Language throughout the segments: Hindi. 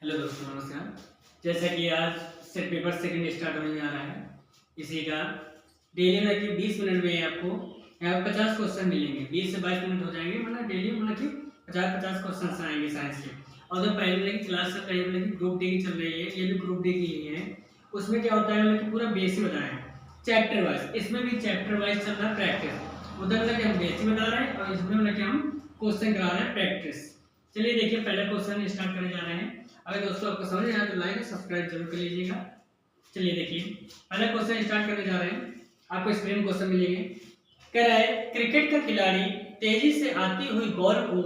हेलो दोस्तों, नमस्कार। जैसा कि आज से पेपर सेकंड स्टार्ट होने जा रहा है, इसी का डेली मतलब कि 20 मिनट में आपको यहाँ 50 क्वेश्चन मिलेंगे। 20 से 22 मिनट हो जाएंगे, मतलब डेली मतलब कि 50-50 क्वेश्चन आएंगे साइंस के। और जो पहले वाली क्लास चल रही है, मतलब कि ग्रुप डी की चल रही है, ये भी ग्रुप डी की ही है। उसमें क्या होता है, मतलब कि पूरा बेसिक बताया है चैप्टर वाइज। इसमें भी चैप्टर वाइज चल रहा है प्रैक्टिस। उधर मतलब कि हम बेसिक बता रहे हैं और इसमें मतलब कि हम क्वेश्चन करा रहे हैं प्रैक्टिस। चलिए देखिए, पहला क्वेश्चन स्टार्ट करने जा रहे हैं। अगर दोस्तों आपको समझ आया तो लाइक सब्सक्राइब जरूर कर लीजिएगा। चलिए देखिए, पहला क्वेश्चन स्टार्ट करने जा रहे हैं। आपको स्क्रीन क्वेश्चन मिलेंगे। कह रहा है, क्रिकेट का खिलाड़ी तेजी से आती हुई बॉल को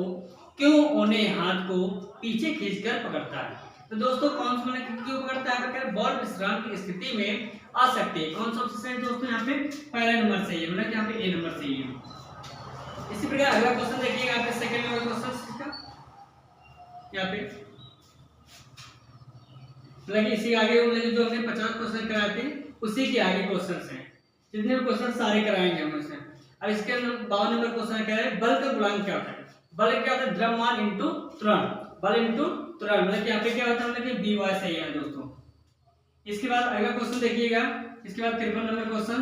क्यों ओने हाथ को पीछे खींचकर पकड़ता है? तो दोस्तों कौन सा मतलब क्यों पकड़ता है? तो बॉल विश्राम की स्थिति में आ सकती है। कौन सा ऑप्शन है दोस्तों? यहाँ पे पहला नंबर सही है, मतलब यहाँ पे ए नंबर सही है। इसी प्रकार अगला क्वेश्चन देखिएगा, आपके सेकंड नंबर क्वेश्चन का यहाँ पे मतलब इसी आगे मतलब जो हमने 50 क्वेश्चन कराए थे उसी के आगे क्वेश्चंस हैं। जितने भी क्वेश्चन सारे कराएंगे हम इसमें। अब इसके 52 नंबर क्वेश्चन क्या है, बल का गुणांक क्या होता है? बल क्या होता है? द्रव्यमान इनटू त्वरण। बल इनटू त्वरण मतलब यहाँ पे क्या होता है, मतलब कि बी वाई सही है दोस्तों। इसके बाद अगला क्वेश्चन देखिएगा, इसके बाद 53 नंबर क्वेश्चन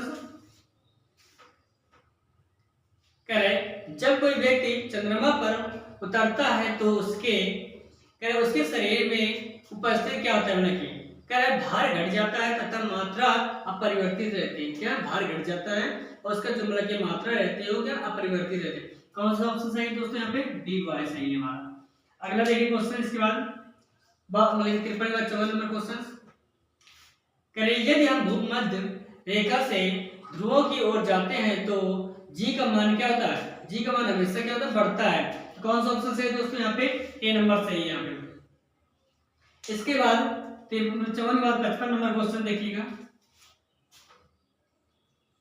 कह रहे, जब कोई व्यक्ति चंद्रमा पर उतरता है तो उसके शरीर में उपस्थित क्या होता है? मतलब कि कह रहा है भार घट जाता है तथा मात्रा अपरिवर्तित रहती है। क्या भार घट जाता है और उसका जो मतलब की मात्रा रहती है वो क्या अपरिवर्तित रहती है। कौन सा ऑप्शन सही है दोस्तों? यहाँ पे डी वाई सही है हमारा। अगला देखिए क्वेश्चन, इसके बाद मतलब 53 नंबर क्वेश्चन कह रहे, यदि हम भूमध्य रेखा से ध्रुवों की ओर जाते हैं तो जी का मान क्या होता है? जी का मान हमेशा क्या होता है? बढ़ता है। तो कौन सा ऑप्शन सही है दोस्तों? यहाँ पे ए नंबर सही है यहाँ पे। इसके बाद 54 के बाद 55 नंबर क्वेश्चन देखिएगा।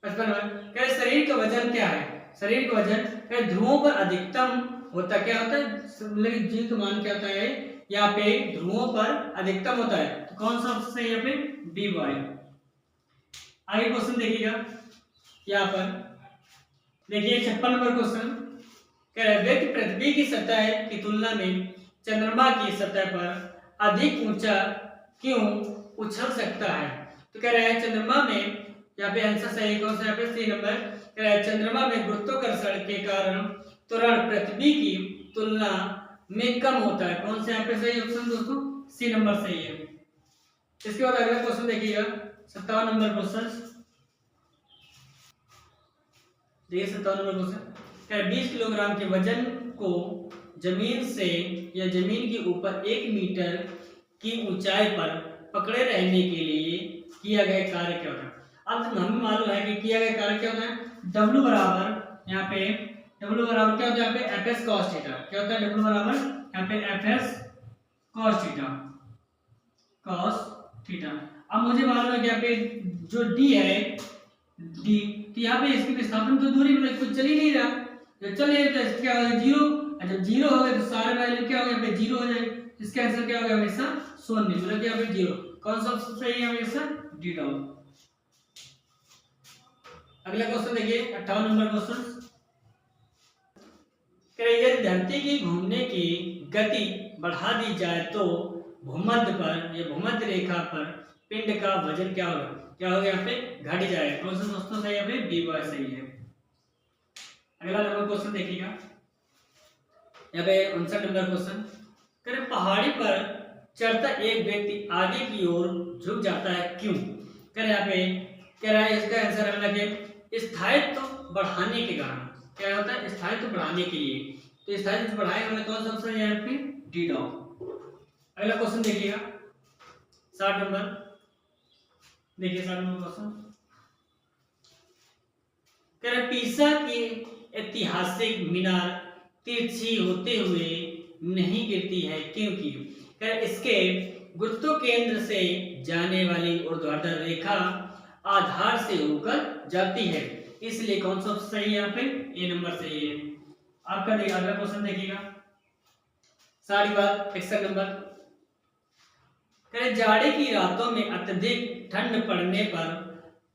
55 नंबर कह शरीर का वजन क्या है? शरीर का वजन कह ध्रुवों पर अधिकतम होता क्या होता है? मतलब जी का मान क्या होता है? यहाँ पे ध्रुवों पर अधिकतम होता है। तो कौन सा ऑप्शन सही है यहाँ पे? D Y. आगे क्वेश्चन देखिएगा, यहाँ पर देखिए 56 नंबर क्वेश्चन कह रहा है, व्यक्ति पृथ्वी की सतह की तुलना में चंद्रमा की सतह पर अधिक ऊंचा क्यों उछल सकता है? तो कह रहा है चंद्रमा में, यहाँ पे आंसर सही है कौन सा? यहाँ पे सी नंबर। कह रहा है चंद्रमा में गुरुत्वाकर्षण के कारण त्वरण पृथ्वी की तुलना में कम होता है। कौन सा यहाँ पे सही ऑप्शन दोस्तों? सी नंबर सही है। इसके बाद अगला क्वेश्चन देखिएगा, 57 नंबर क्वेश्चन देखिए। 57 नंबर क्वेश्चन कह रहा है, 20 किलोग्राम के वजन को जमीन से या जमीन के ऊपर 1 मीटर की ऊंचाई पर पकड़े रहने के लिए किया गया कार्य क्या होता है? अब हमें मालूम है कि किया गया कार्य क्या होता है। W बराबर यहाँ पे W बराबर क्या होता है? यहाँ पे एफ एस कॉस थीटा। क्या होता है W बराबर? यहाँ पे F S cos theta, cos theta. अब मुझे मालूम है कि यहाँ पे जो D है D, तो यहाँ पे इसकी विस्थापन तो दूरी मतलब कुछ चल ही नहीं रहा। जब चले तो क्या होगा? जीरो। और जब जीरो हो गया तो सारे वैल्यू क्या होगा? यहाँ पे जीरो हो जाएगा। इसका आंसर क्या होगा? हमेशा शून्य, मतलब यहाँ पे जीरो। कौन सा ऑप्शन सही है? हमेशा डी डाउन। अगला क्वेश्चन देखिए 58 नंबर क्वेश्चन कह रही है, धरती की घूमने की गति बढ़ा दी जाए तो भूमध्य पर या भूमध्य रेखा पर पिंड का वजन क्या होगा? क्या होगा? यहाँ पे घट जाएगा। कौन सा दोस्तों सही है? यहाँ पे बी वाई सही है। अगला नंबर क्वेश्चन देखिएगा, यहाँ पे 59 नंबर क्वेश्चन कह रहे, पहाड़ी पर चढ़ता एक व्यक्ति आगे की ओर झुक जाता है क्यों? कह रहे यहाँ पे कह रहा है इसका आंसर है मतलब स्थायित्व बढ़ाने के कारण। क्या होता है? स्थायित्व बढ़ाने के लिए। तो स्थायित्व बढ़ाएगा मतलब कौन सा ऑप्शन है? यहाँ पे डी डाउन। अगला क्वेश्चन देखिएगा 60 नंबर देखिए। 60 नंबर क्वेश्चन कह रहे, पीसा की ऐतिहासिक मीनार तिरछी होते हुए नहीं गिरती है क्योंकि कह रहे, इसके गुरुत्व केंद्र से जाने वाली ऊर्ध्वाधर रेखा आधार से होकर जाती है, इसलिए कौन सा सही है? यहाँ पे ए नंबर सही है आपका। अगला क्वेश्चन देखिएगा 61 नंबर कह रहे, जाड़े की रातों में अत्यधिक ठंड पड़ने पर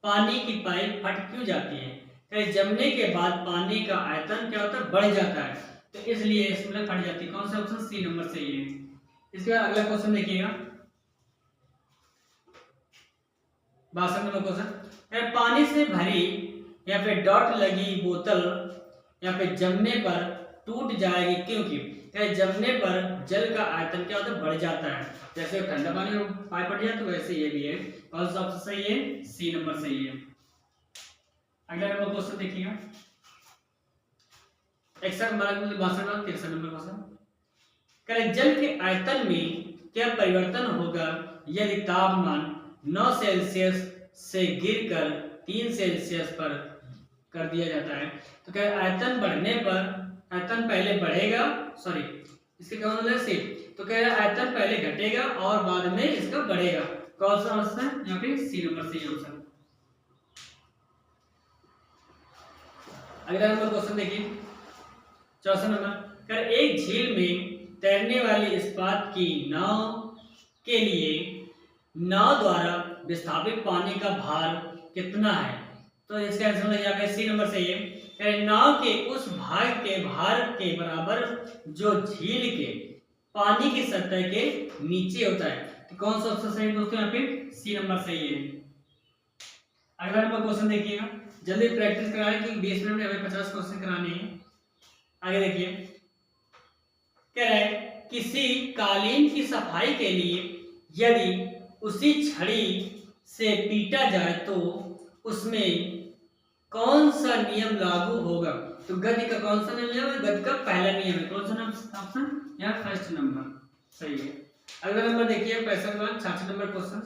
पानी की पाइप फट क्यों जाती है? कह जमने के बाद पानी का आयतन क्या होता है? बढ़ जाता है, तो इसलिए इसमें फट जाती है। कौन सा ऑप्शन? सी नंबर सही है। इसके बाद अगला क्वेश्चन देखिएगा 62 नंबर क्वेश्चन, पानी से भरी या फिर डॉट लगी बोतल या फिर जमने पर टूट जाएगी क्योंकि जमने पर जल का आयतन क्या होता है, बढ़ जाता है। जैसे ठंडा पानी में पाइप फट जाए तो वैसे ये भी है। कौन सा ऑप्शन सही है, सी नंबर सही है। अगला नंबर क्वेश्चन देखिएगा 61 नंबर 63 नंबर क्वेश्चन, करें जल के आयतन में क्या परिवर्तन होगा यदि तापमान 9 सेल्सियस से गिरकर 3 सेल्सियस पर कर दिया जाता है। तो क्या आयतन बढ़ने पर आयतन पहले बढ़ेगा, सॉरी इसके क्या मतलब सी, तो कह रहा है आयतन पहले घटेगा और बाद में इसका बढ़ेगा। कौन सा ऑप्शन है यहाँ पे, सी नंबर सही ऑप्शन। अगला नंबर क्वेश्चन देखिए 64 नंबर, कर एक झील में तैरने वाली इस्पात की नाव के लिए नाव द्वारा विस्थापित पानी का भार कितना है। तो इसका आंसर यहाँ पे सी नंबर सही है। नाव के उस भाग के भार के बराबर जो झील के पानी की सतह के नीचे होता है। तो कौन सा ऑप्शन सही है दोस्तों, यहाँ पे सी नंबर सही है। अगला नंबर क्वेश्चन देखिएगा, जल्दी प्रैक्टिस कराएं क्योंकि 20 मिनट में हमें 50 क्वेश्चन कराने हैं। आगे देखिए कह रहा है किसी कालीन की सफाई के लिए यदि उसी छड़ी से पीटा जाए तो उसमें कौन सा नियम लागू होगा। तो गति का कौन सा नियम है, गति का पहला नियम है। कौन सा ऑप्शन, यहाँ फर्स्ट नंबर सही है। अगला नंबर देखिए 65 नंबर क्वेश्चन,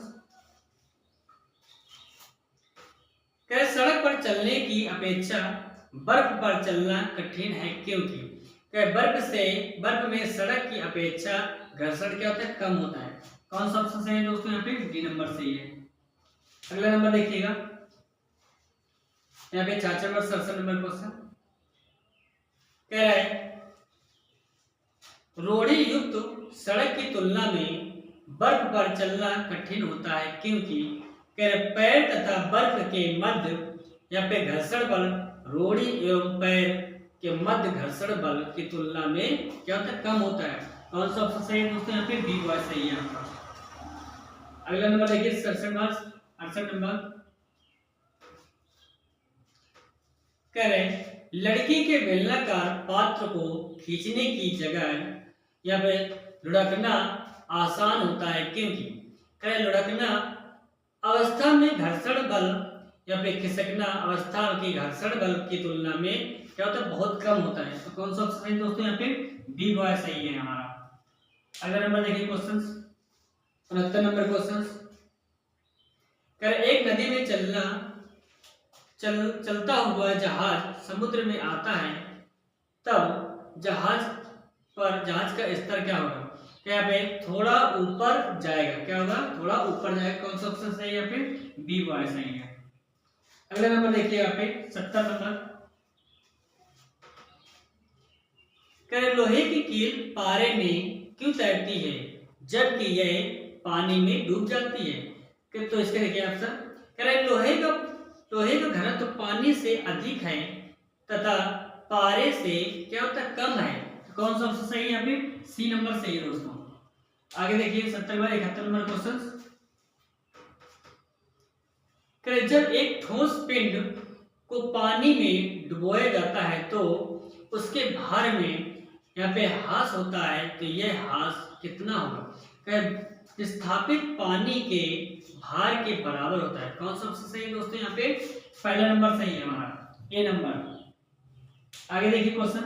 कह सड़क पर चलने की अपेक्षा बर्फ पर चलना कठिन है क्योंकि बर्फ में सड़क की अपेक्षा घर्षण क्या होता है, कम होता है। कौन सा ऑप्शन सही है दोस्तों, यहाँ पे डी नंबर सही है। अगला नंबर देखिएगा यहाँ पे 66 नंबर 67 नंबर क्वेश्चन, कह रहा है रोड़ी युक्त सड़क की तुलना में बर्फ पर चलना कठिन होता है क्योंकि पैर तथा बर्फ के मध्य या पे घर्षण बल रोड़ी एवं पैर के मध्य घर्षण बल की तुलना में क्या होता है, कम होता है। कौन सा ऑप्शन सही है दोस्तों, यहाँ पे बी बॉय सही है आपका। अगला नंबर देखिए 68 नंबर, कह रहे लड़की के बेलनाकार पात्र को खींचने की जगह या पे लुढ़कना आसान होता है क्योंकि कह लुढ़कना अवस्था में घर्षण बल या फिर खिसकना अवस्था की घर्षण बल की तुलना में क्या होता है, बहुत कम होता है। तो कौन सा ऑप्शन है दोस्तों, यहाँ पे बी बॉय सही है हमारा। अगला नंबर देखिए क्वेश्चन 69 नंबर क्वेश्चन, कर एक नदी में चलता हुआ जहाज समुद्र में आता है तब जहाज का स्तर क्या होगा। क्या पे थोड़ा ऊपर जाएगा, क्या होगा, थोड़ा ऊपर जाएगा। कौन सा ऑप्शन सही है, यहाँ पे बी बॉय सही है। अगला नंबर देखिए यहाँ पे 70 नंबर, कह लोहे की कील पारे में क्यों तैरती है जबकि यह पानी में डूब जाती है। तो इसका देखिए ऑप्शन, कह रहे लोहे का घनत्व तो पानी से अधिक है तथा पारे से क्या होता है, कम है। तो कौन सा ऑप्शन सही है, यहाँ पे सी नंबर सही है दोस्तों। आगे देखिए 71 नंबर क्वेश्चन, जब एक ठोस पिंड को पानी में डुबोया जाता है तो उसके भार में यहाँ पे ह्रास होता है। तो यह ह्रास कितना होगा। विस्थापित पानी के भार के बराबर होता है। कौन सा ऑप्शन सही है दोस्तों, यहाँ पे पहला नंबर सही है हमारा, ए नंबर। आगे देखिए क्वेश्चन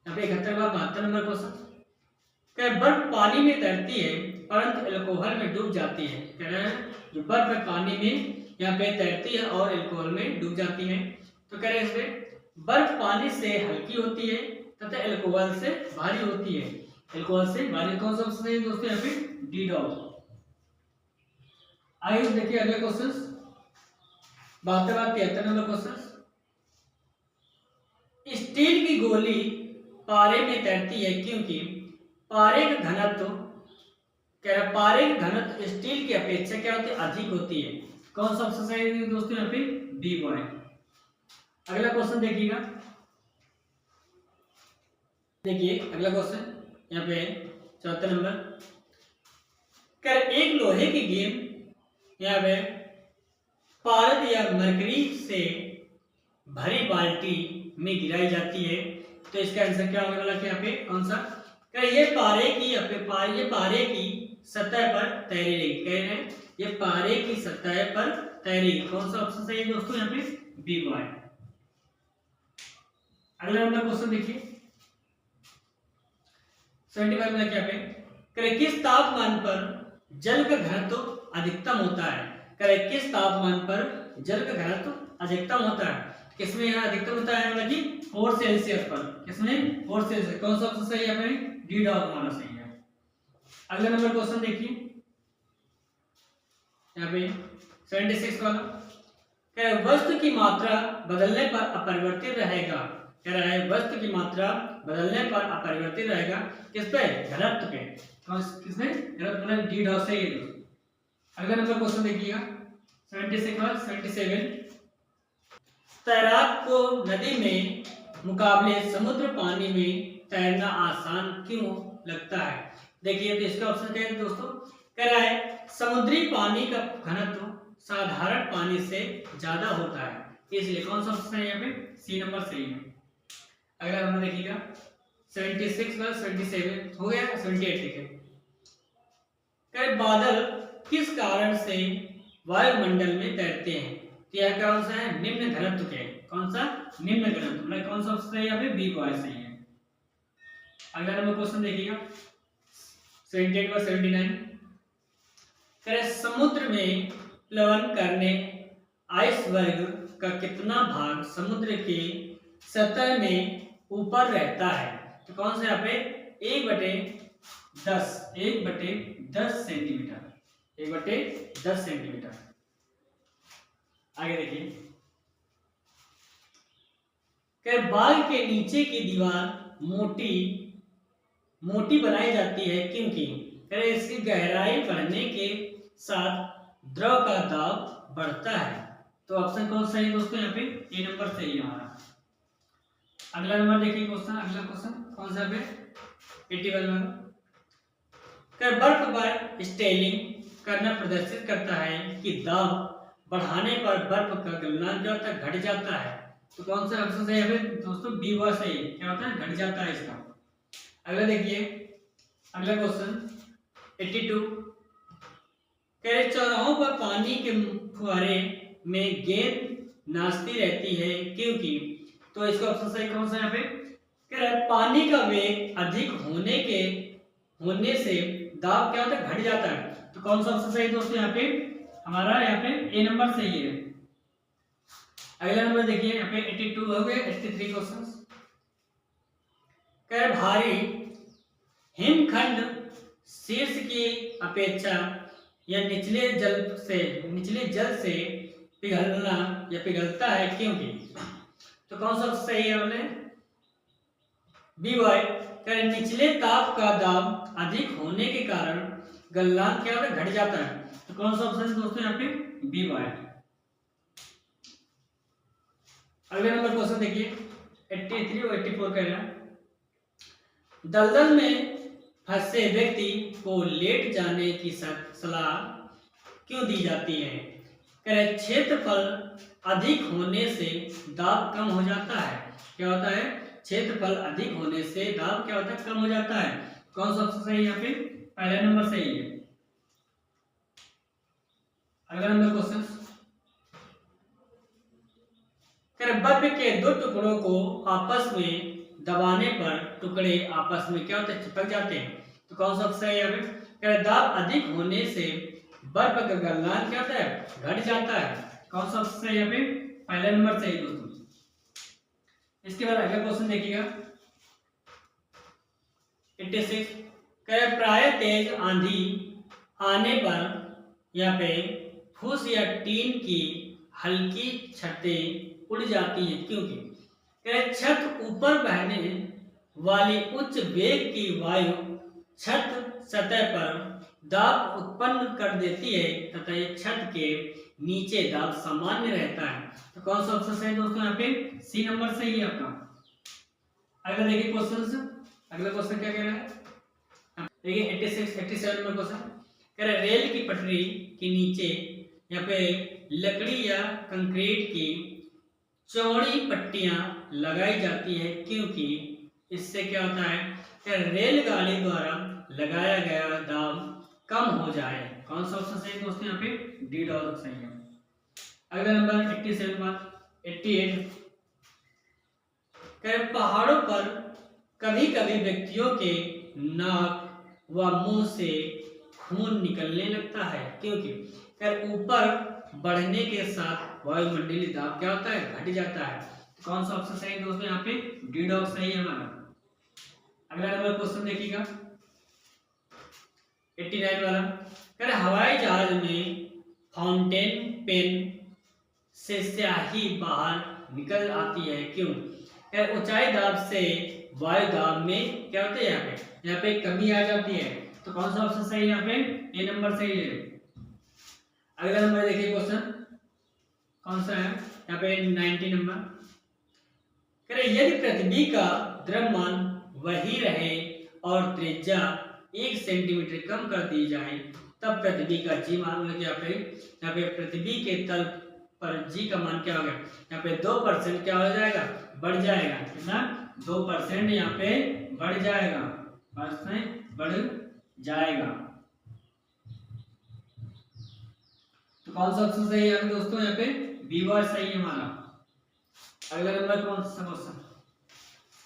यहाँ पे 72 नंबर क्वेश्चन, बर्फ पानी में तैरती है परंतु अल्कोहल में डूब जाती है। कह रहे हैं जो बर्फ पानी में यहाँ पे तैरती है और अल्कोहल में डूब जाती है। तो कह रहे हैं इसमें बर्फ पानी से हल्की होती है तथा अल्कोहल से भारी होती है। अल्कोहल से भारी, कौन सा ऑप्शन है दोस्तों, यहाँ पे डी डॉट। आइए देखिए अगले क्वेश्चन 73 नंबर क्वेश्चन, स्टील की गोली पारे में तैरती है क्योंकि पारे का घनत्व स्टील की अपेक्षा क्या होती है, अधिक होती है। कौन सा ऑप्शन सही है दोस्तों, यहाँ पे बी बॉय। अगला क्वेश्चन देखिएगा, देखिए अगला क्वेश्चन यहाँ पे चौथा नंबर, कर एक लोहे की गेंद यहाँ पे पारद या मरकरी से भरी बाल्टी में गिराई जाती है, तो इसका आंसर क्या होने वाला है यहाँ पे कौन सा, ये पारे की ये पारे की सतह पर तैरेगी, कह रहे हैं ये पारे की सतह पर तैरेगी, कौन सा ऑप्शन सही है दोस्तों यहाँ पे, बी बॉय। अगला नंबर क्वेश्चन देखिए 75 में क्या पे, किस तापमान पर जल का घनत्व अधिकतम होता है, किस तापमान पर जल का घनत्व अधिकतम होता है, किसमें यहाँ अधिकतम होता है, मतलब कि 4 सेल्सियस पर, किसमें 4 सेल्सियस, कौन सा ऑप्शन सही है, डी डॉग हमारा सही है। अगला नंबर क्वेश्चन देखिए यहाँ पे 76 वाला, कह रहा वस्तु की मात्रा बदलने पर अपरिवर्तित रहेगा, कह रहा है वस्तु की मात्रा बदलने पर अपरिवर्तित रहेगा, किस पे, घनत्व पे, किसमें, घनत्व, मतलब डी डॉग सही है। अगला नंबर क्वेश्चन देखिएगा 77, तैराक को नदी में मुकाबले समुद्र पानी में तैरना आसान क्यों लगता है, देखिए तो इसका ऑप्शन क्या है दोस्तों, कह रहा है समुद्री पानी का घनत्व साधारण पानी से ज्यादा होता है, इसलिए कौन सा ऑप्शन है यहाँ पे, सी नंबर सही है। अगला नंबर देखिएगा 76 प्लस 77 हो गया 78, ठीक है। कह बादल किस कारण से वायुमंडल में तैरते हैं, तो यह कौन सा है, निम्न घनत्व के, कौन सा, निम्न घनत्व, मतलब कौन सा ऑप्शन है यहाँ पे, बी बॉय सही है। अगला नंबर क्वेश्चन देखिएगा 78 और 79, कह समुद्र में प्लवन करने आइसबर्ग का कितना भाग समुद्र के सतह में ऊपर रहता है, तो कौन सा यहाँ पे, 1/10 सेंटीमीटर, 1/10 सेंटीमीटर। आगे देखिए, बाग के नीचे की दीवार मोटी बनाई जाती है क्योंकि इसकी गहराई बढ़ने के साथ द्रव का दाब बढ़ता है, तो ऑप्शन कौन सा है दोस्तों यहाँ पे, ए नंबर सही है हमारा। अगला नंबर देखिए क्वेश्चन, अगला क्वेश्चन कौन सा है 81 में, बर्फ पर स्टेलिंग करना प्रदर्शित करता है कि दाब बढ़ाने पर बर्फ का गलनांक जो होता है घट जाता है, तो कौन सा ऑप्शन सही है दोस्तों, बी व सही है, क्या होता है, घट जाता है इसका। अगला देखिए अगला क्वेश्चन 82, चौराहों पर पानी के फुहारे में गेंद नाचती रहती है क्योंकि, तो इसका ऑप्शन सही कौन सा यहाँ पे, कह रहा है पानी का वेग अधिक होने से दाब क्या होता है, घट जाता है, तो कौन सा ऑप्शन सही दोस्तों यहाँ पे, हमारा यहाँ पे ए नंबर सही है। अगला नंबर देखिए यहाँ पे 82 हो गए, 83 क्वेश्चन, कह रहा भारी हिमखंड शीर्ष की अपेक्षा या निचले जल से पिघलना या पिघलता है क्योंकि, तो कौन सा सही है हमने, बी बॉय, निचले ताप का दाब अधिक होने के कारण गलनांक क्या होता है, घट जाता है, तो कौन सा ऑप्शन दोस्तों यहाँ पे, बी बॉय। अगले नंबर क्वेश्चन देखिए 83 और 84 कह रहा है, दलदल में फंसे व्यक्ति को लेट जाने की सलाह क्यों दी जाती है, कह रहे क्षेत्रफल अधिक होने से दाब कम हो जाता है, क्या होता है, क्षेत्रफल अधिक होने से दाब क्या होता है, कम हो जाता है, कौन सा ऑप्शन सही है यहाँ पे, पहला नंबर सही है। अगला नंबर क्वेश्चन, बर्फ के दो टुकड़ों को आपस में दबाने पर टुकड़े आपस में क्या होते हैं, चिपक जाते हैं, तो कौन सा ऑप्शन है यहाँ पे, दाब अधिक होने से बर्फ का गलनांक क्या होता है, घट जाता है, कौन सा ऑप्शन है यहाँ पे, पहला नंबर सही दोस्तों। इसके बाद अगला क्वेश्चन देखिएगा 86, प्राय तेज आंधी आने पर यहाँ पे फूस या टीन की हल्की छतें उड़ जाती हैं क्योंकि, छत ऊपर बहने वाली उच्च वेग की वायु छत सतह पर दाब उत्पन्न कर देती है तथा ये छत के नीचे दाब सामान्य रहता है, तो कौन सा ऑप्शन है दोस्तों यहाँ पे, सी नंबर सही है आपका। अगला देखिए क्वेश्चन, अगला क्वेश्चन क्या कह रहा है देखिए 86 87 नंबर क्वेश्चन कह रहा है रेल की पटरी के नीचे यहाँ पे लकड़ी या कंक्रीट की चौड़ी पट्टियां लगाई जाती है क्योंकि इससे क्या होता है कि रेलगाड़ी द्वारा लगाया गया दाब कम हो जाए। कौन सा ऑप्शन सही है दोस्तों? यहाँ पे डी डॉट सही है। अगला नंबर 87 पर 88 कह पहाड़ों पर कभी कभी व्यक्तियों के नाक व मुंह से खून निकलने लगता है क्योंकि ऊपर बढ़ने के साथ वायुमंडलीय दाब क्या होता है? घट जाता है। कौन सा ऑप्शन सही है दोस्तों? यहाँ पे डी डॉग सही है हमारा। अगला नंबर क्वेश्चन देखिएगा 89 वाला कह हवाई जहाज में फाउंटेन पेन से स्याही बाहर निकल आती है क्यों? ऊंचाई दाब से वायु दाब में क्या होता है? यहाँ पे कमी आ जाती है। तो कौन सा ऑप्शन सही है? यहाँ पे ए नंबर सही है। अगला नंबर देखिए क्वेश्चन कौन सा है? यहाँ पे 90 नंबर कह रहे यदि पृथ्वी का द्रव्यमान वही रहे और त्रिज्या 1 सेंटीमीटर कम कर दी जाए तब पृथ्वी का जी मान यहाँ पे पृथ्वी के तल पर जी का मान क्या होगा? यहाँ पे 2% क्या हो जाएगा? बढ़ जाएगा। कितना? 2% यहाँ पे बढ़ जाएगा। बढ़ जाएगा। तो कौन सा ऑप्शन सही है दोस्तों? यहाँ पे बी वाला सही है हमारा। अगला नंबर कौन सा क्वेश्चन?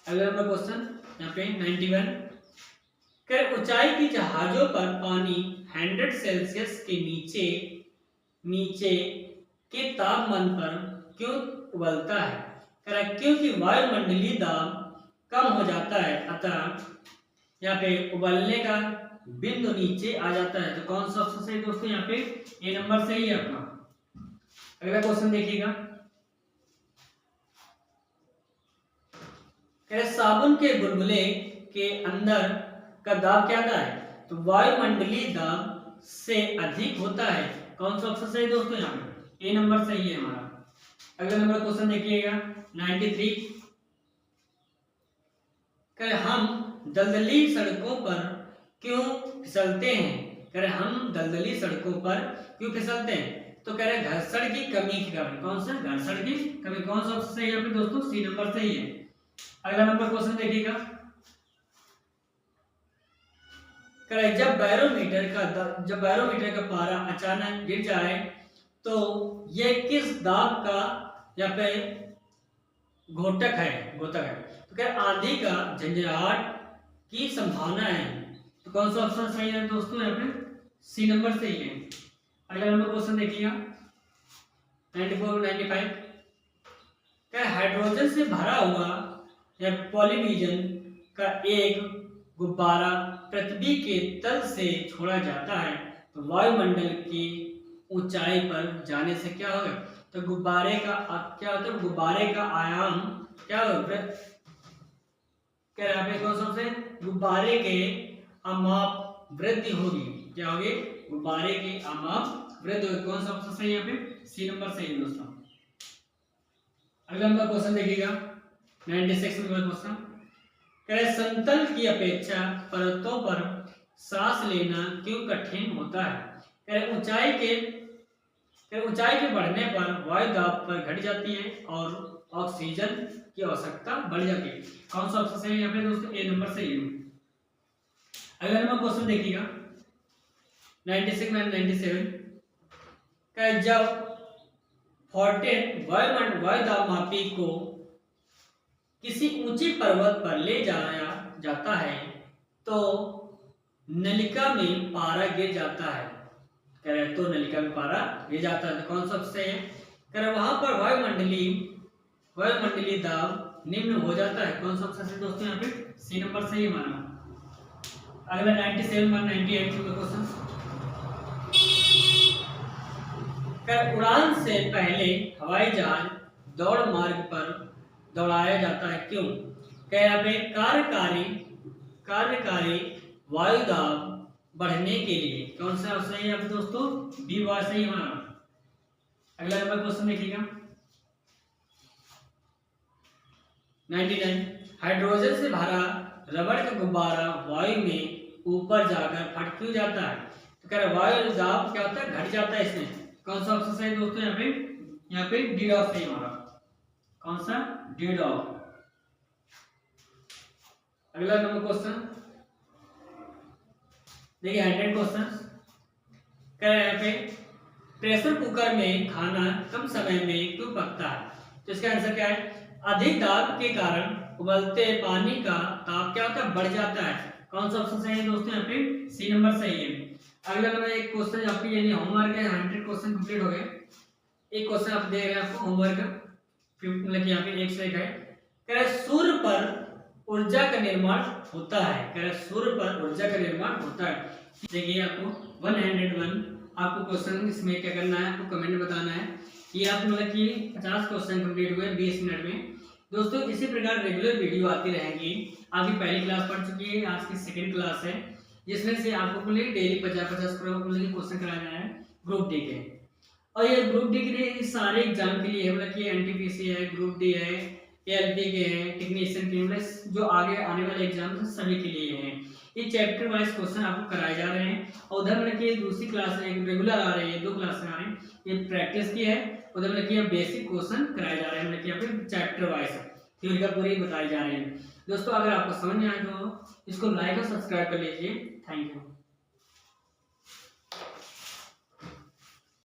अगला नंबर क्वेश्चन यहाँ पे 91 कर ऊंचाई की जहाजों पर पानी 100 सेल्सियस के नीचे के तापमान पर क्यों उबलता है? क्योंकि वायुमंडलीय दाब कम हो जाता है अतः यहाँ पे उबलने का बिंदु नीचे आ जाता है। तो कौन सा ऑप्शन सही दोस्तों? यहाँ पे ए नंबर सही है आपका। अगला क्वेश्चन देखिएगा साबुन के बुलबुले के अंदर का दाब क्या आता है? तो वायुमंडलीय दाब से अधिक होता है। कौन सा ऑप्शन सही दोस्तों? यहाँ पे ए नंबर सही है हमारा। अगला नंबर क्वेश्चन देखिएगा 93 हम दलदली सड़कों पर क्यों फिसलते हैं? हम दलदली सड़कों पर क्यों फिसलते हैं? तो कह रहे घर्षण की कमी के कारण। कौन सा? घर्षण की कमी। कौन सा ऑप्शन सही है यहाँ पे दोस्तों? सी नंबर सही है। अगला नंबर क्वेश्चन देखिएगा जब बैरोमीटर का पारा अचानक गिर जाए तो यह किस दाब का यहाँ पे घोटक है? तो क्या आंधी का झंझावाट की संभावना है। तो कौन सा ऑप्शन सही है दोस्तों? यहाँ पे सी नंबर सही है। अगला नंबर क्वेश्चन देखिएगा 94 95 क्या हाइड्रोजन से भरा हुआ या पॉलीविजन का एक गुब्बारा पृथ्वी के तल से छोड़ा जाता है तो वायुमंडल की ऊंचाई पर जाने से क्या होगा? तो गुब्बारे का क्या होता है? गुब्बारे का आयाम क्या होगा? क्या यहाँ पे कौन सा? गुब्बारे के अमाप वृद्धि होगी। क्या होगी? गुब्बारे के अमाप वृद्धि होगी। कौन सा ऑप्शन सही है यहाँ पे? सी नंबर सही है दोस्तों। अगला नंबर क्वेश्चन देखिएगा 96 नंबर क्वेश्चन समतल की अपेक्षा पर्वतों पर सांस लेना क्यों कठिन होता है? ऊंचाई के बढ़ने पर वायु दाब पर घट जाती है और ऑक्सीजन की आवश्यकता बढ़ जाती है। कौन सा ऑप्शन सही है यहाँ पे दोस्तों? ए नंबर सही है। अगला नंबर क्वेश्चन देखिएगा 96 में 97 जब फॉर्टेन वायु दाब मापी को किसी ऊंचे पर्वत पर ले जाया जाता है तो नलिका में पारा गिर जाता है। तो नलिका में पारा गिर जाता है। तो कौन सा ऑप्शन है? वहां पर वायुमंडलीय दाब निम्न हो जाता है। कौन सा ऑप्शन है दोस्तों? यहाँ पे सी नंबर सही है माना। अगला 97 और 98 का क्वेश्चन उड़ान से पहले हवाई जहाज दौड़ मार्ग पर दौड़ाया जाता है क्यों? यहाँ पे कार्यकारी वायु दाब बढ़ने के लिए। कौन सा सही है दोस्तों? बी वाला सही हमारा। अगला नंबर क्वेश्चन देखिएगा 99 हाइड्रोजन से भरा रबड़ का गुब्बारा वायु में ऊपर जाकर फट क्यों जाता है? तो कह रहा है वायु दाब क्या होता है, घट जाता है इसमें। कौन सा ऑप्शन सही है दोस्तों? यहाँ पे डी डॉट सही होगा। कौन सा? D dot. अगला नंबर क्वेश्चन देखिए 100 क्वेश्चन कह रहा है यहाँ पे प्रेशर कुकर में खाना कम समय में क्यों पकता है? तो इसका आंसर क्या है? अधिक दाब के कारण उबलते पानी का ताप क्या होता है, बढ़ जाता है। कौन सा ऑप्शन सही है दोस्तों? यहाँ पे सी नंबर सही है। अगला नंबर एक क्वेश्चन आपकी यानी होमवर्क है, 100 क्वेश्चन कंप्लीट हो गए। एक क्वेश्चन आप दे रहे हैं आपको होमवर्क, मतलब यहाँ पे एक से एक है। कह रहा है सूर्य पर ऊर्जा का निर्माण होता है। कह रहा है सूर्य पर ऊर्जा का निर्माण होता है। देखिए आपको 101 आपको क्वेश्चन इसमें क्या करना है, आपको कमेंट में बताना है। ये आप मतलब कि 50 क्वेश्चन कंप्लीट हुए 20 मिनट में। दोस्तों इसी प्रकार रेगुलर वीडियो आती रहेंगी। आपकी पहली क्लास पढ़ चुकी है, आज की सेकंड क्लास है, जिसमें से आपको डेली 50-50 क्वेश्चन कराया जाना है ग्रुप डी के। और ये ग्रुप डी के लिए इस सारे एग्जाम के लिए है, मतलब कि एनटीपीसी है, ग्रुप डी है, एएलपी के हैं, टेक्नीशियन के, मतलब जो आगे आने वाले एग्जाम सभी के लिए हैं। ये चैप्टर वाइज क्वेश्चन आपको कराए जा रहे हैं। और उधर मतलब कि दूसरी क्लास रेगुलर आ रही है, 2 क्लास आ रही हैं, ये प्रैक्टिस की है। उधर मतलब कि बेसिक क्वेश्चन कराए जा रहे हैं, मतलब कि यहाँ पे चैप्टर वाइज थ्योरी का पूरी बताई जा रही है। दोस्तों अगर आपको समझ में आए तो इसको लाइक और सब्सक्राइब कर लीजिए। Thank you.